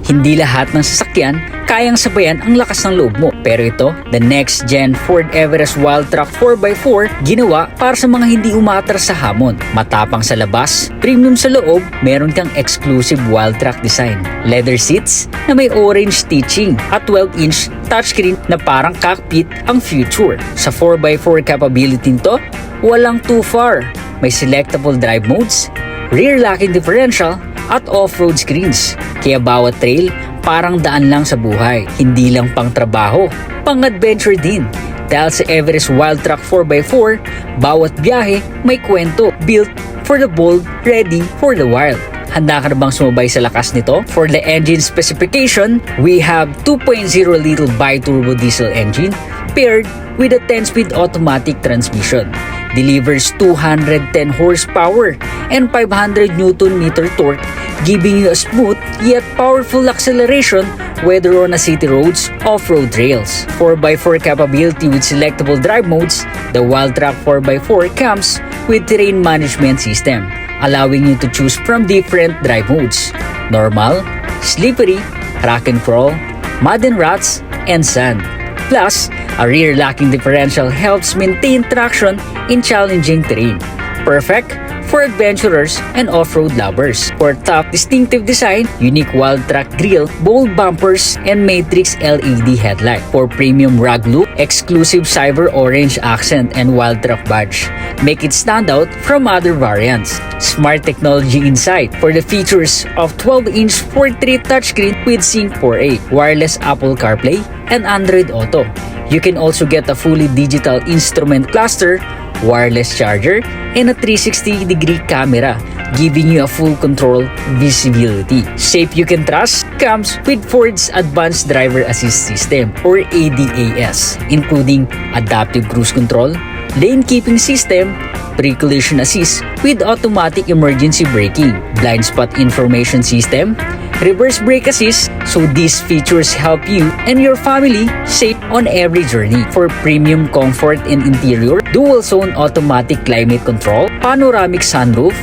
Hindi lahat ng sasakyan kayang sabayan ang lakas ng loob mo. Pero ito, the next gen Ford Everest Wildtrak 4x4, ginawa para sa mga hindi umatras sa hamon. Matapang sa labas, premium sa loob, meron kang exclusive Wildtrak design. Leather seats na may orange stitching at 12-inch touchscreen na parang cockpit ang future. Sa 4x4 capability nito, walang too far. May selectable drive modes, rear locking differential, at off-road screens. Kaya bawat trail parang daan lang sa buhay. Hindi lang pang trabaho, pang adventure din. Dahil sa Everest Wildtrak 4x4, bawat biyahe may kwento. Built for the bold, ready for the wild. Handa ka na bang sumabay sa lakas nito? For the engine specification, we have 2.0-liter bi-turbo diesel engine paired with a 10-speed automatic transmission. Delivers 210 horsepower and 500 Nm torque, giving you a smooth yet powerful acceleration whether on a city roads, off-road trails. 4x4 capability with selectable drive modes, the Wildtrak 4x4 comes with terrain management system, allowing you to choose from different drive modes: normal, slippery, rock and crawl, mud and ruts, and sand. Plus, a rear locking differential helps maintain traction in challenging terrain. Perfect for adventurers and off-road lovers. For top distinctive design, unique Wildtrak grille, bold bumpers, and matrix LED headlight. For premium rug look, exclusive cyber orange accent and Wildtrak badge make it stand out from other variants. Smart technology inside for the features of 12-inch 4.3 touchscreen with Sync 4A, wireless Apple CarPlay, and Android Auto. You can also get a fully digital instrument cluster, wireless charger, and a 360-degree camera, giving you a full control visibility. Safe you can trust comes with Ford's Advanced Driver Assist System or ADAS, including adaptive cruise control, lane keeping system, pre-collision assist with automatic emergency braking, blind spot information system, reverse brake assist, so these features help you and your family safe on every journey. For premium comfort and interior, dual zone automatic climate control, panoramic sunroof,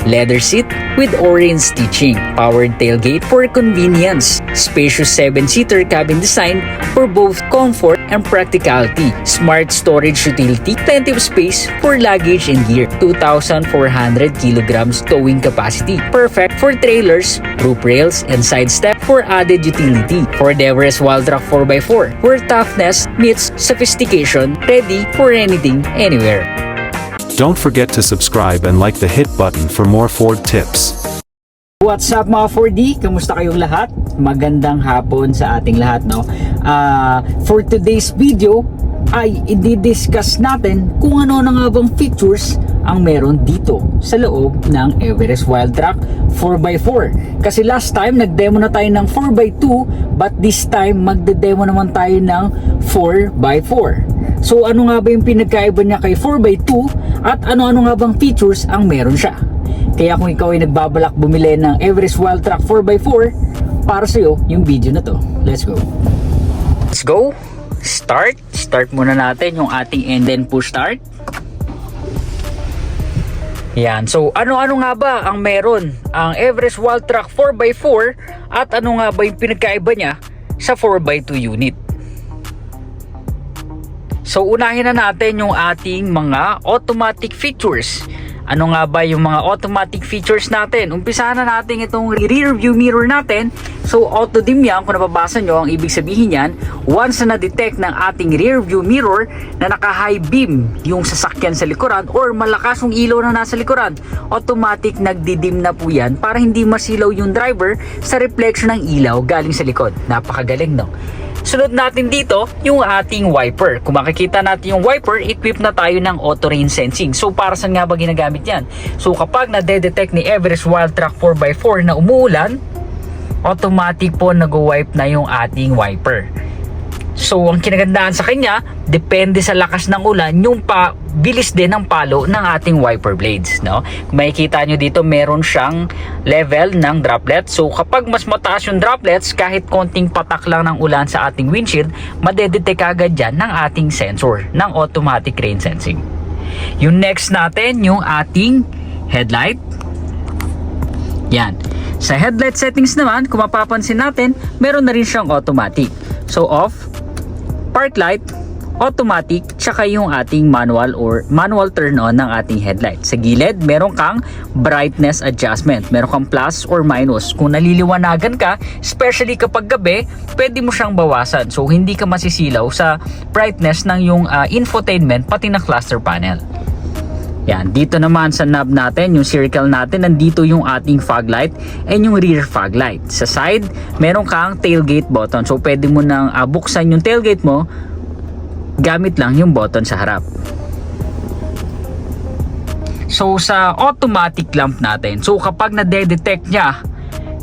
leather seat with orange stitching, powered tailgate for convenience, spacious 7-seater cabin design for both comfort and practicality, smart storage utility, plenty of space for luggage and gear, 2,400 kilograms towing capacity, perfect for trailers, roof rails, and side step for added utility. For the Everest Wildtrak 4x4, where toughness meets sophistication, ready for anything, anywhere. Don't forget to subscribe and like the hit button for more Ford tips. What's up mga 4D? Kamusta kayong lahat? Magandang hapon sa ating lahat, no? For today's video ay i-discuss natin kung ano na nga bang features ang meron dito sa loob ng Everest Wildtrak 4x4. Kasi last time nag-demo na tayo ng 4x2, but this time magde-demo naman tayo ng 4x4. So ano nga ba yung pinagkaiba niya kay 4x2 at ano-ano nga bang features ang meron siya? Kaya kung ikaw ay nagbabalak bumili ng Everest Wildtrak 4x4, para sa'yo yung video na to. Let's go! Let's go! Start muna natin yung ating engine push start. Yan, so ano-ano nga ba ang meron ang Everest Wildtrak 4x4 at ano nga ba yung pinagkaiba niya sa 4x2 unit? So unahin na natin yung ating mga automatic features. Ano nga ba yung mga automatic features natin? Umpisahan na natin itong rear view mirror natin. So auto dim yan, kung nababasa nyo, ang ibig sabihin yan, once na na-detect ng ating rear view mirror na naka-high beam yung sasakyan sa likuran or malakas yung ilaw na nasa likuran, automatic nagdidim na po yan para hindi masilaw yung driver sa reflection ng ilaw galing sa likod. Napakagaling, no? Sunod natin dito yung ating wiper. Kung makikita natin yung wiper, equipped na tayo ng auto rain sensing. So para saan nga ba ginagamit yan? So kapag na-detect ni Everest Wildtrak 4x4 na umuulan, automatic po nag-wipe na yung ating wiper. So ang kinagandaan sa kanya, depende sa lakas ng ulan, yung bilis din ng palo ng ating wiper blades, no? Kung makikita nyo dito, meron siyang level ng droplet. So kapag mas mataas yung droplets, kahit konting patak lang ng ulan sa ating windshield, madedetect agad dyan ng ating sensor ng automatic rain sensing. Yung next natin, yung ating headlight. Yan. Sa headlight settings naman, kung mapapansin natin, meron na rin siyang automatic. So off, park light, automatic, tsaka yung ating manual turn on ng ating headlight. Sa gilid, meron kang brightness adjustment. Meron kang plus or minus. Kung naliliwanagan ka, especially kapag gabi, pwede mo siyang bawasan. So hindi ka masisilaw sa brightness ng yung infotainment pati na cluster panel. Yan, dito naman sa knob natin, yung circle natin, nandito yung ating fog light and yung rear fog light. Sa side, meron kang tailgate button. So pwede mo nang buksan yung tailgate mo gamit lang yung button sa harap. So sa automatic lamp natin, so kapag na-detect niya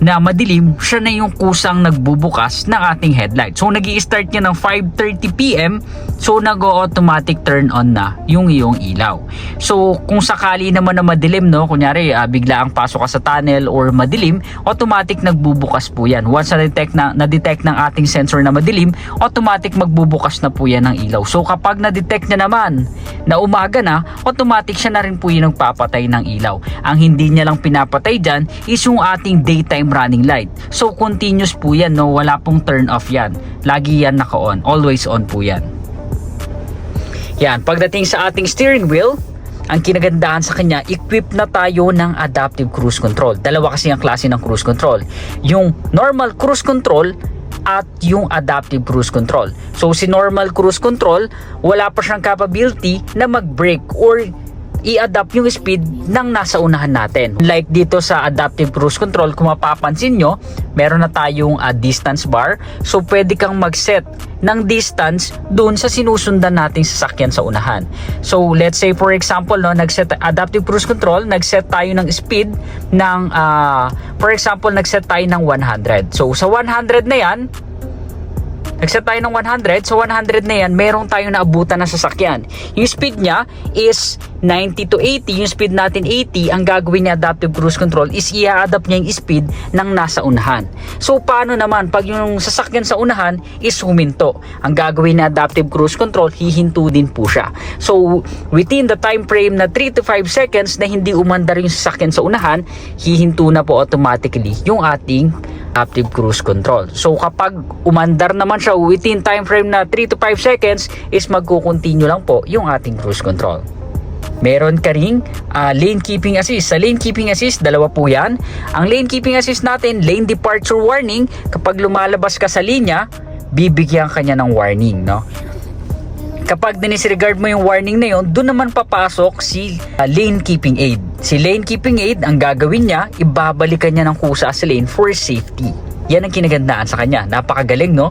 na madilim, siya na yung kusang nagbubukas ng ating headlight. So nag-i-start niya ng 5:30 PM, so nag-automatic turn on na yung iyong ilaw. So kung sakali naman na madilim, no, kunyari bigla ang pasok ka sa tunnel or madilim, automatic nagbubukas po yan. Once na-detect ng ating sensor na madilim, automatic magbubukas na po yan ng ilaw. So kapag na-detect niya naman na umaga na, automatic siya na rin po yung nagpapatay ng ilaw. Ang hindi niya lang pinapatay dyan is yung ating daytime running light. So continuous po yan, no? Wala pong turn off yan. Lagi yan naka-on. Always on po yan. Yan, pagdating sa ating steering wheel, ang kinagandahan sa kanya, equip na tayo ng adaptive cruise control. Dalawa kasi ang klase ng cruise control. Yung normal cruise control at yung adaptive cruise control. So si normal cruise control, wala pa siyang capability na mag-brake or i-adapt yung speed ng nasa unahan natin. Like dito sa adaptive cruise control, kung mapapansin nyo, meron na tayong distance bar. So pwede kang mag-set ng distance doon sa sinusundan nating sasakyan sa unahan. So let's say for example, no, nag-set adaptive cruise control, nag-set tayo ng speed ng for example, nag-set tayo ng 100. So sa 100 na yan, nag-set tayo ng 100, so 100 na yan, meron tayong naabutan na sasakyan. Yung speed niya is 90 to 80, yung speed natin 80, ang gagawin niya adaptive cruise control is i-adapt niya yung speed ng nasa unahan. So paano naman pag yung sasakyan sa unahan is huminto? Ang gagawin niya adaptive cruise control, hihinto din po siya. So within the time frame na 3 to 5 seconds na hindi umandar yung sasakyan sa unahan, hihinto na po automatically yung ating adaptive cruise control. So kapag umandar naman siya within time frame na 3 to 5 seconds is magko-continue lang po yung ating cruise control. Meron ka ring lane keeping assist. Sa lane keeping assist, dalawa po yan. Ang lane keeping assist natin, lane departure warning. Kapag lumalabas ka sa linya, bibigyan ka niya ng warning, no? Kapag dinisregard mo yung warning na yun, doon naman papasok si lane keeping aid. Si lane keeping aid, ang gagawin niya, ibabalikan niya ng kusa sa lane for safety. Yan ang kinagandaan sa kanya. Napakagaling, no?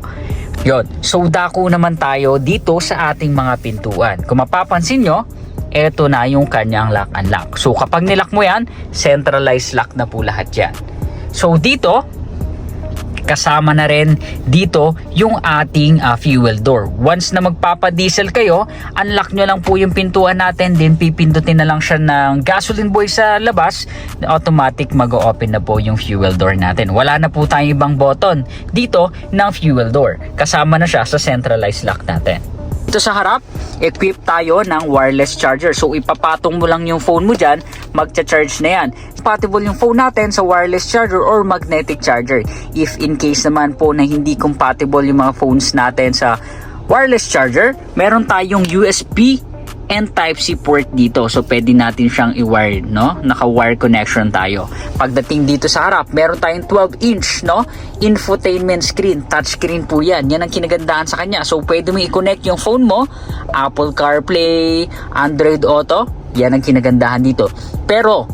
Yon. So dako naman tayo dito sa ating mga pintuan. Kung mapapansin nyo, eto na yung kanyang lock and lock. So kapag nilock mo yan, centralized lock na po lahat yan. So dito, kasama na rin dito yung ating fuel door. Once na magpapadiesel kayo, unlock nyo lang po yung pintuan natin, then pipindutin na lang siya ng gasoline buoy sa labas, automatic mag-open na po yung fuel door natin. Wala na po tayong ibang button dito ng fuel door. Kasama na siya sa centralized lock natin. Dito sa harap, equip tayo ng wireless charger. So ipapatong mo lang yung phone mo dyan, magcha-charge na yan. Compatible yung phone natin sa wireless charger or magnetic charger. If in case naman po na hindi compatible yung mga phones natin sa wireless charger, meron tayong USB and Type-C port dito. So pwede natin siyang i-wire, no? Naka-wire connection tayo. Pagdating dito sa harap, meron tayong 12-inch, no? Infotainment screen, touch screen po yan. Yan ang kinagandahan sa kanya. So pwede mo i-connect yung phone mo, Apple CarPlay, Android Auto. Yan ang kinagandahan dito. Pero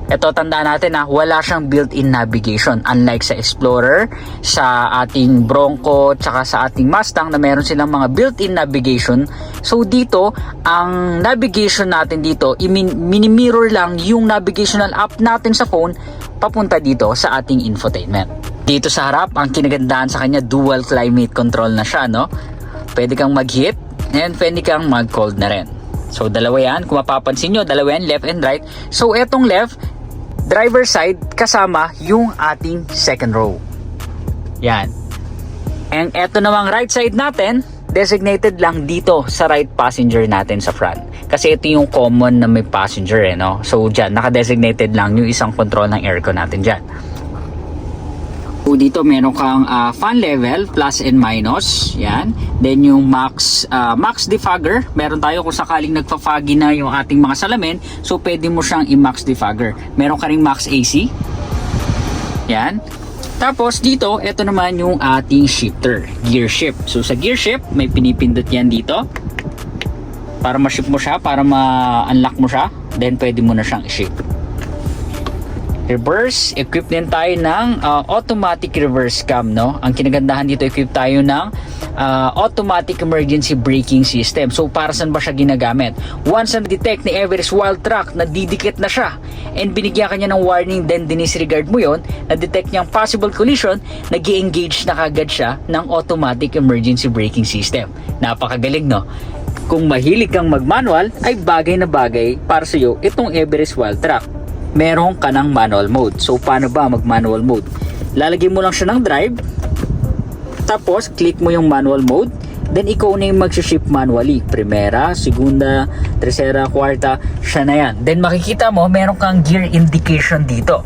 ito, tandaan natin na wala siyang built-in navigation. Unlike sa Explorer, sa ating Bronco, tsaka sa ating Mustang na meron silang mga built-in navigation. So dito, ang navigation natin dito, mini-mirror lang yung navigational app natin sa phone papunta dito sa ating infotainment. Dito sa harap, ang kinagandahan sa kanya, dual climate control na siya, no? Pwede kang mag-heat and pwede kang mag-cold na rin. So dalawa yan, kung mapapansin nyo, dalawa yan, left and right. So etong left, driver side, kasama yung ating second row. Yan. And eto namang right side natin, designated lang dito sa right passenger natin sa front. Kasi ito yung common na may passenger, no? So dyan, nakadesignated lang yung isang control ng aircon natin dyan. So dito meron kang fan level, plus and minus. Yan. Then yung max defogger, meron tayo kung sakaling nagpa-foggy na yung ating mga salamin. So pwede mo siyang i-max defogger. Meron ka ring max AC. Yan. Tapos dito, ito naman yung ating shifter, gear shift. So sa gear shift, may pinipindot yan dito. Para ma-shift mo siya, para ma-unlock mo siya. Then pwede mo na siyang i-shift. Reverse, equip din tayo ng automatic reverse cam, no? Ang kinagandahan dito, equip tayo ng automatic emergency braking system. So para saan ba siya ginagamit? Once na detect ni Everest Wild Truck na didikit na siya and binigyan kanya ng warning, then dinisregard mo yon, na detect niyang possible collision, nag-i-engage na kagad siya ng automatic emergency braking system. Napakagaling, no? Kung mahilig kang mag-manual, ay bagay na bagay para sa iyo itong Everest Wild Truck. Meron ka ng manual mode. So paano ba mag-manual mode? Lalagyan mo lang siya ng drive, tapos click mo yung manual mode, then ikaw na yung mag-shift manually. Primera, segunda, tercera, kwarta, siya na yan. Then makikita mo, meron kang gear indication dito.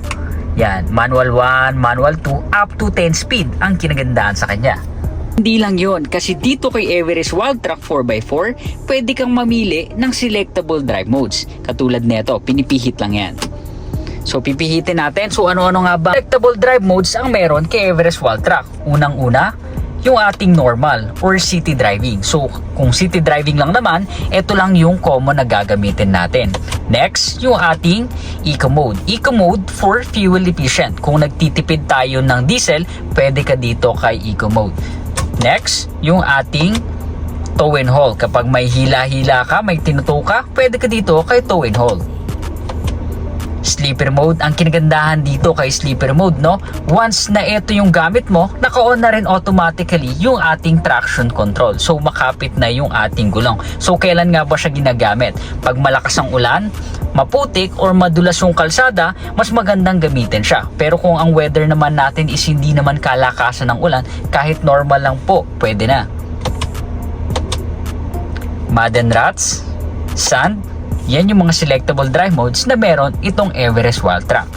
Yan, manual 1, manual 2, up to 10 speed ang kinagandaan sa kanya. Hindi lang yon, kasi dito kay Everest Wild Truck 4x4, pwede kang mamili ng selectable drive modes. Katulad nito, pinipihit lang yan. So pipihitin natin. So ano-ano nga ba selectable drive modes ang meron kay Everest Wild Truck? Unang-una, yung ating normal or city driving. So kung city driving lang naman, ito lang yung common na gagamitin natin. Next, yung ating eco mode. Eco mode for fuel efficient. Kung nagtitipid tayo ng diesel, pwede ka dito kay eco mode. Next, yung ating tow and haul. Kapag may hila-hila ka, may tinuto ka, pwede ka dito kay tow and haul. Sleeper mode, ang kinagandahan dito kay sleeper mode, no? Once na ito yung gamit mo, naka-on na rin automatically yung ating traction control. So makapit na yung ating gulong. So kailan nga ba siya ginagamit? Pag malakas ang ulan, maputik or madulas yung kalsada, mas magandang gamitin siya. Pero kung ang weather naman natin is hindi naman kalakasan ng ulan, kahit normal lang po, pwede na. Mud and ruts, sand, yan yung mga selectable drive modes na meron itong Everest Wild Truck.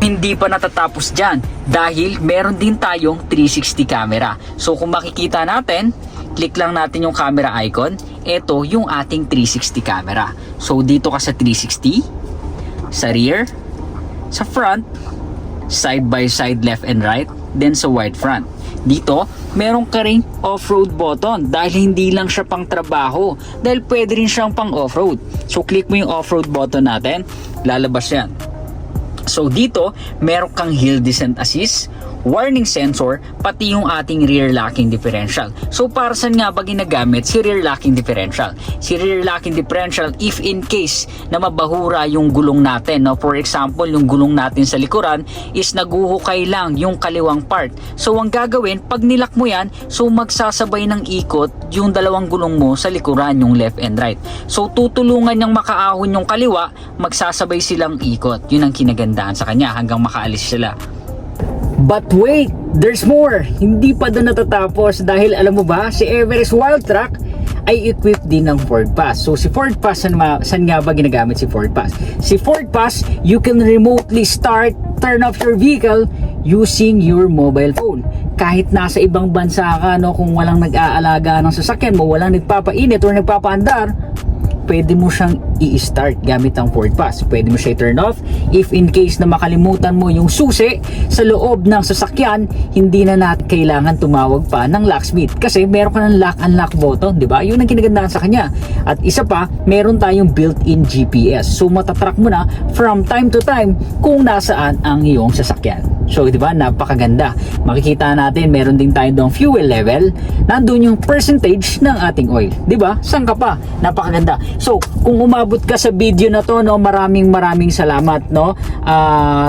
Hindi pa natatapos dyan dahil meron din tayong 360 camera. So kung makikita natin, click lang natin yung camera icon. Ito yung ating 360 camera. So dito ka sa 360, sa rear, sa front, side by side, left and right, then sa wide front. Dito, meron ka ring off-road button dahil hindi lang siya pang trabaho, dahil pwede rin siyang pang off-road. So click mo yung off-road button natin, lalabas yan. So dito, meron kang hill descent assist, warning sensor, pati yung ating rear locking differential. So para saan nga ba ginagamit si rear locking differential? Si rear locking differential if in case na mabahura yung gulong natin, no? For example, yung gulong natin sa likuran is naguhukay lang yung kaliwang part. So ang gagawin, pag nilak mo yan, so magsasabay ng ikot yung dalawang gulong mo sa likuran, yung left and right. So tutulungan niyang makaahon yung kaliwa, magsasabay silang ikot. Yun ang kinagandaan sa kanya hanggang makaalis sila. But wait, there's more. Hindi pa doon natatapos dahil alam mo ba, si Everest Wild Truck ay equipped din ng Ford Pass. So si Ford Pass, saan nga ba ginagamit si Ford Pass? Si Ford Pass, you can remotely start, turn off your vehicle using your mobile phone. Kahit nasa ibang bansa ka, no, kung walang nag-aalaga ng sasakyan mo, walang nagpapainit or nagpapaandar, pwede mo siyang i-start gamit ang Ford Pass. Pwede mo siya i-turn off if in case na makalimutan mo yung susi sa loob ng sasakyan, hindi na natin kailangan tumawag pa ng locksmith kasi meron ka ng lock unlock button, di ba? Yun ang kinagandaan sa kanya. At isa pa, meron tayong built-in GPS. So matatrack mo na from time to time kung nasaan ang iyong sasakyan. So, di ba, napakaganda. Makikita natin, meron din tayo doong fuel level. Nandun yung percentage ng ating oil. Di ba? Saan ka pa? Napakaganda. So, kung umabot ka sa video na to, no, maraming salamat, no?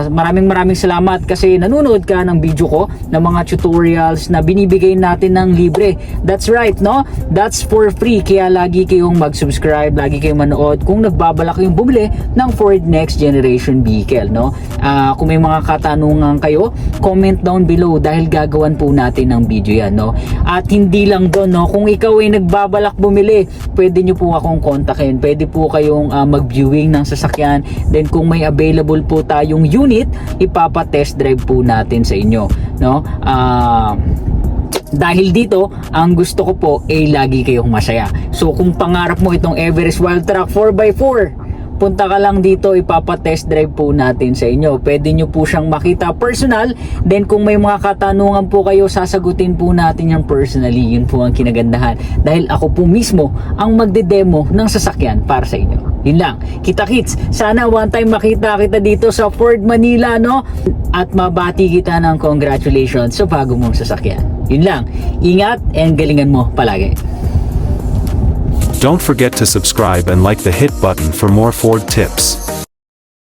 Maraming salamat kasi nanonood ka ng video ko, ng mga tutorials na binibigay natin ng libre. That's right, no? That's for free. Kaya lagi kayong mag-subscribe, lagi kayong manood kung nagbabalak kayong bumili ng Ford Next Generation Vehicle, no? Kung may mga katanungan kayo, comment down below dahil gagawan po natin ng video yan, no? At hindi lang doon, no? Kung ikaw ay nagbabalak bumili, pwede nyo po akong contact akin, pwede po kayong mag-viewing ng sasakyan. Then kung may available po tayong unit, ipapa-test drive po natin sa inyo, no? Dahil dito, ang gusto ko po ay lagi kayong masaya. So kung pangarap mo itong Everest Wildtrak 4x4, punta ka lang dito, ipapa-test drive po natin sa inyo. Pwede nyo po siyang makita personal. Then kung may mga katanungan po kayo, sasagutin po natin yung personally. Yun po ang kinagandahan. Dahil ako po mismo ang magde-demo ng sasakyan para sa inyo. Yun lang. Kita-kits. Sana one time makita kita dito sa Ford Manila, no? At mabati kita ng congratulations sa bago mong sasakyan. Yun lang. Ingat and galingan mo palagi. Don't forget to subscribe and like the hit button for more Ford tips.